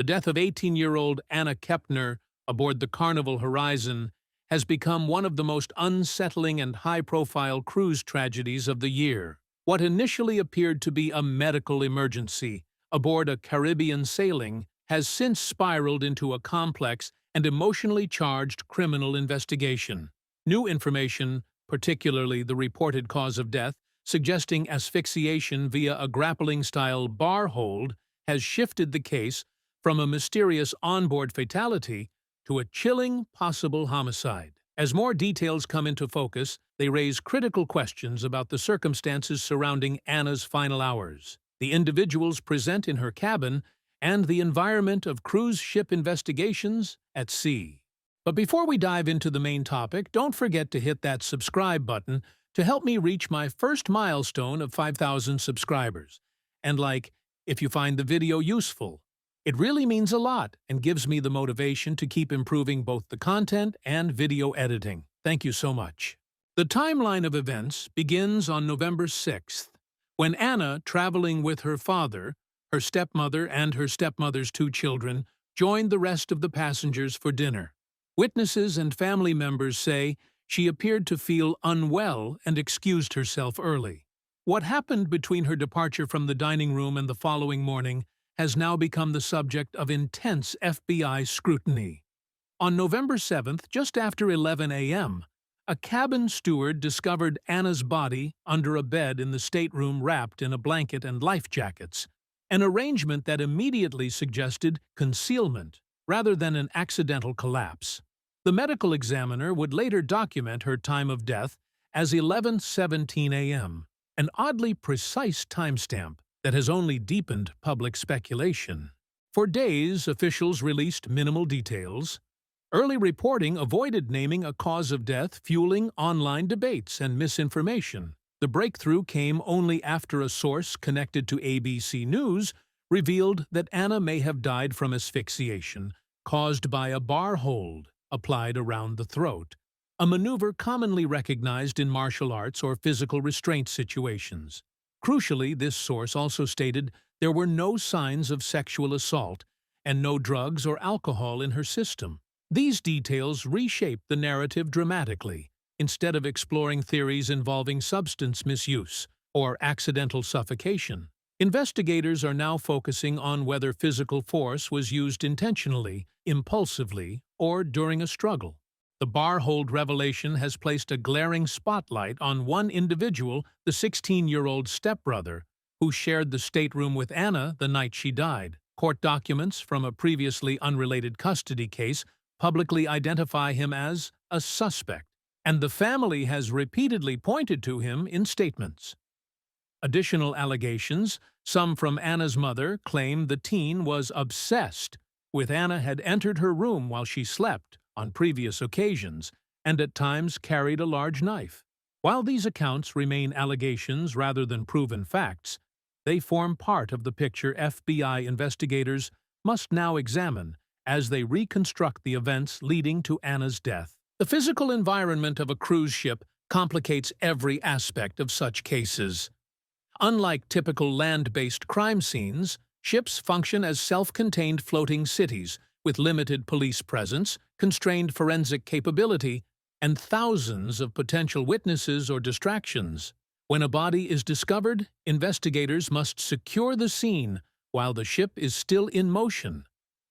The death of 18-year-old Anna Kepner aboard the Carnival Horizon has become one of the most unsettling and high-profile cruise tragedies of the year. What initially appeared to be a medical emergency aboard a Caribbean sailing has since spiraled into a complex and emotionally charged criminal investigation. New information, particularly the reported cause of death, suggesting asphyxiation via a grappling-style bar hold, has shifted the case from a mysterious onboard fatality to a chilling possible homicide. As more details come into focus, they raise critical questions about the circumstances surrounding Anna's final hours, the individuals present in her cabin, and the environment of cruise ship investigations at sea. But before we dive into the main topic, don't forget to hit that subscribe button to help me reach my first milestone of 5,000 subscribers. And if you find the video useful, it really means a lot and gives me the motivation to keep improving both the content and video editing. Thank you so much. The timeline of events begins on November 6th, when Anna, traveling with her father, her stepmother, and her stepmother's 2 children, joined the rest of the passengers for dinner. Witnesses and family members say she appeared to feel unwell and excused herself early. What happened between her departure from the dining room and the following morning has now become the subject of intense FBI scrutiny. On November 7th, just after 11 a.m., a cabin steward discovered Anna's body under a bed in the stateroom wrapped in a blanket and life jackets, an arrangement that immediately suggested concealment rather than an accidental collapse. The medical examiner would later document her time of death as 11:17 a.m., an oddly precise timestamp that has only deepened public speculation. For days, officials released minimal details. Early reporting avoided naming a cause of death, fueling online debates and misinformation. The breakthrough came only after a source connected to ABC News revealed that Anna may have died from asphyxiation caused by a bar hold applied around the throat, a maneuver commonly recognized in martial arts or physical restraint situations. Crucially, this source also stated there were no signs of sexual assault and no drugs or alcohol in her system. These details reshaped the narrative dramatically. Instead of exploring theories involving substance misuse or accidental suffocation, investigators are now focusing on whether physical force was used intentionally, impulsively, or during a struggle. The bar hold revelation has placed a glaring spotlight on one individual, the 16-year-old stepbrother, who shared the stateroom with Anna the night she died. Court documents from a previously unrelated custody case publicly identify him as a suspect, and the family has repeatedly pointed to him in statements. Additional allegations, some from Anna's mother, claim the teen was obsessed with Anna had entered her room while she slept on previous occasions, and at times carried a large knife. While these accounts remain allegations rather than proven facts, they form part of the picture FBI investigators must now examine as they reconstruct the events leading to Anna's death. The physical environment of a cruise ship complicates every aspect of such cases. Unlike typical land-based crime scenes, ships function as self-contained floating cities with limited police presence, constrained forensic capability, and thousands of potential witnesses or distractions. When a body is discovered, investigators must secure the scene while the ship is still in motion,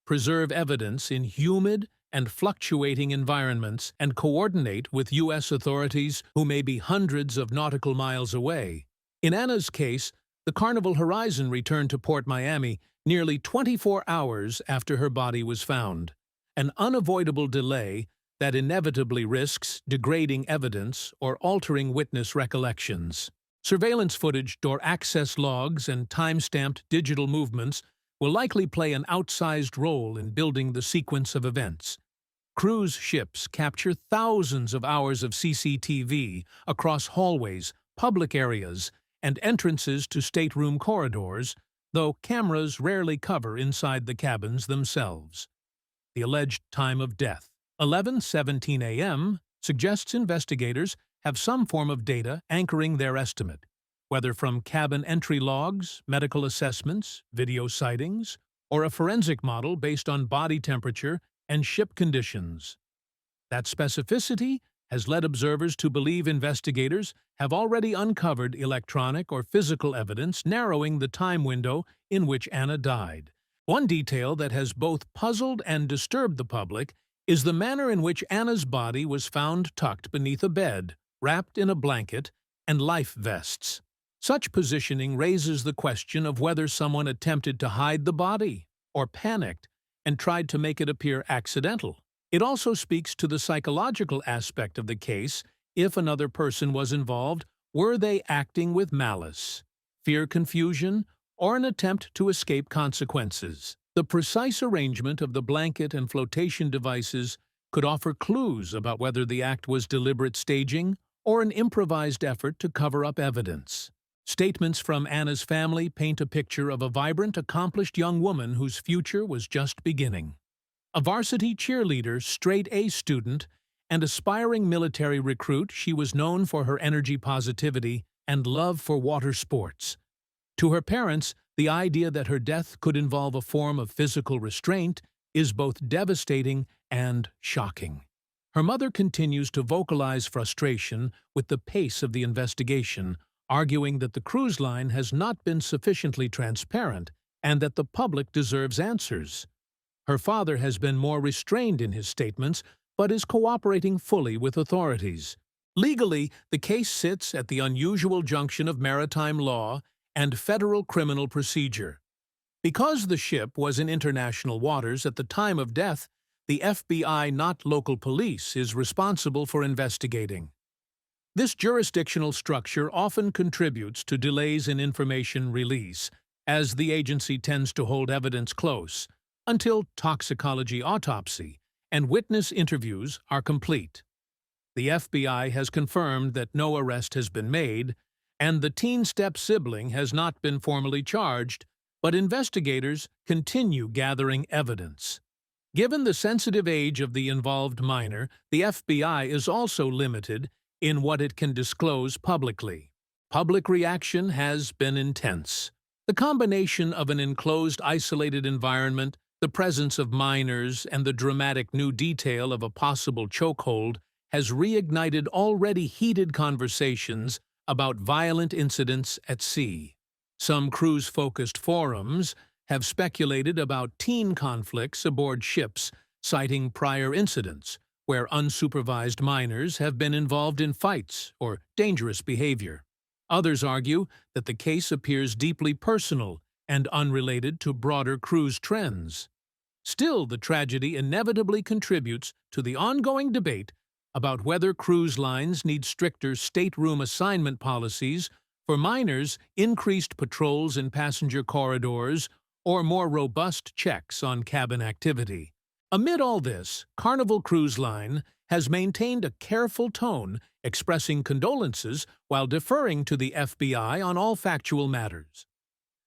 preserve evidence in humid and fluctuating environments, and coordinate with U.S. authorities who may be hundreds of nautical miles away. In Anna's case, the Carnival Horizon returned to Port Miami nearly 24 hours after her body was found, an unavoidable delay that inevitably risks degrading evidence or altering witness recollections. Surveillance footage, door access logs, and time-stamped digital movements will likely play an outsized role in building the sequence of events. Cruise ships capture thousands of hours of CCTV across hallways, public areas, and entrances to stateroom corridors, though cameras rarely cover inside the cabins themselves. The alleged time of death, 11:17 a.m., suggests investigators have some form of data anchoring their estimate, whether from cabin entry logs, medical assessments, video sightings, or a forensic model based on body temperature and ship conditions. That specificity has led observers to believe investigators have already uncovered electronic or physical evidence narrowing the time window in which Anna died. One detail that has both puzzled and disturbed the public is the manner in which Anna's body was found tucked beneath a bed, wrapped in a blanket, and life vests. Such positioning raises the question of whether someone attempted to hide the body, or panicked, and tried to make it appear accidental. It also speaks to the psychological aspect of the case. If another person was involved, were they acting with malice, fear, confusion, or an attempt to escape consequences? The precise arrangement of the blanket and flotation devices could offer clues about whether the act was deliberate staging or an improvised effort to cover up evidence. Statements from Anna's family paint a picture of a vibrant, accomplished young woman whose future was just beginning. A varsity cheerleader, straight-A student, and aspiring military recruit, she was known for her energy, positivity, and love for water sports. To her parents, the idea that her death could involve a form of physical restraint is both devastating and shocking. Her mother continues to vocalize frustration with the pace of the investigation, arguing that the cruise line has not been sufficiently transparent and that the public deserves answers. Her father has been more restrained in his statements, but is cooperating fully with authorities. Legally, the case sits at the unusual junction of maritime law and federal criminal procedure. Because the ship was in international waters at the time of death, the FBI, not local police, is responsible for investigating. This jurisdictional structure often contributes to delays in information release, as the agency tends to hold evidence close until toxicology autopsy and witness interviews are complete. The FBI has confirmed that no arrest has been made, and the teen step-sibling has not been formally charged, but investigators continue gathering evidence. Given the sensitive age of the involved minor, the FBI is also limited in what it can disclose publicly. Public reaction has been intense. The combination of an enclosed, isolated environment, the presence of minors, and the dramatic new detail of a possible chokehold has reignited already heated conversations about violent incidents at sea. Some cruise-focused forums have speculated about teen conflicts aboard ships, citing prior incidents where unsupervised minors have been involved in fights or dangerous behavior. Others argue that the case appears deeply personal and unrelated to broader cruise trends. Still, the tragedy inevitably contributes to the ongoing debate about whether cruise lines need stricter stateroom assignment policies for minors, increased patrols in passenger corridors, or more robust checks on cabin activity. Amid all this, Carnival Cruise Line has maintained a careful tone, expressing condolences while deferring to the FBI on all factual matters.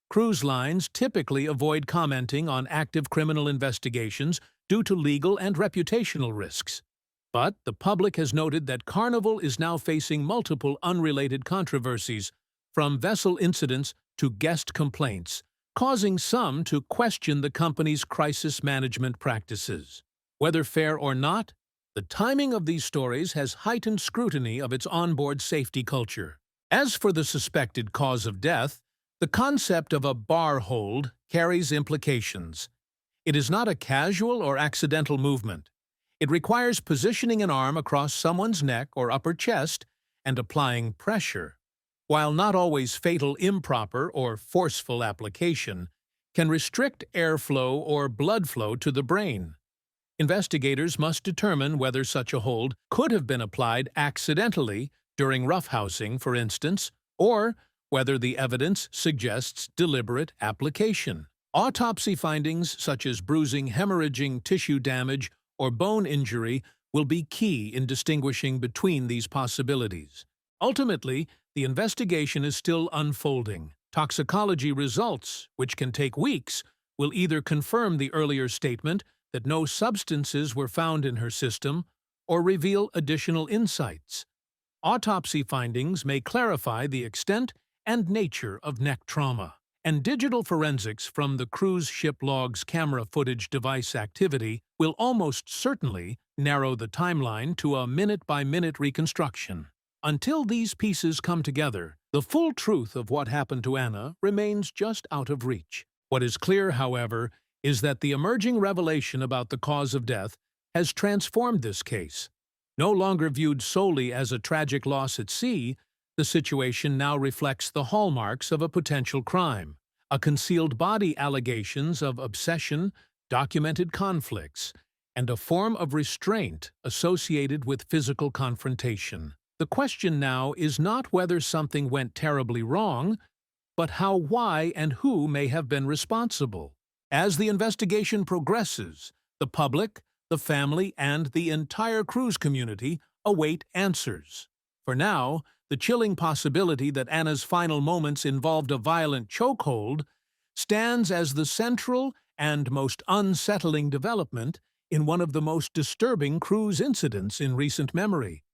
Cruise lines typically avoid commenting on active criminal investigations due to legal and reputational risks. But the public has noted that Carnival is now facing multiple unrelated controversies, from vessel incidents to guest complaints, causing some to question the company's crisis management practices. Whether fair or not, the timing of these stories has heightened scrutiny of its onboard safety culture. As for the suspected cause of death, the concept of a bar hold carries implications. It is not a casual or accidental movement. It requires positioning an arm across someone's neck or upper chest and applying pressure. While not always fatal, improper or forceful application can restrict airflow or blood flow to the brain. Investigators must determine whether such a hold could have been applied accidentally during roughhousing, for instance, or whether the evidence suggests deliberate application. Autopsy findings such as bruising, hemorrhaging, tissue damage, or bone injury will be key in distinguishing between these possibilities. Ultimately, the investigation is still unfolding. Toxicology results, which can take weeks, will either confirm the earlier statement that no substances were found in her system or reveal additional insights. Autopsy findings may clarify the extent and nature of neck trauma. And digital forensics from the cruise ship log's camera footage device activity will almost certainly narrow the timeline to a minute-by-minute reconstruction. Until these pieces come together, the full truth of what happened to Anna remains just out of reach. What is clear, however, is that the emerging revelation about the cause of death has transformed this case. No longer viewed solely as a tragic loss at sea, the situation now reflects the hallmarks of a potential crime, a concealed body allegations of obsession, documented conflicts, and a form of restraint associated with physical confrontation. The question now is not whether something went terribly wrong, but how, why, and who may have been responsible. As the investigation progresses, the public, the family, and the entire cruise community await answers. For now, the chilling possibility that Anna's final moments involved a violent chokehold stands as the central and most unsettling development in one of the most disturbing cruise incidents in recent memory.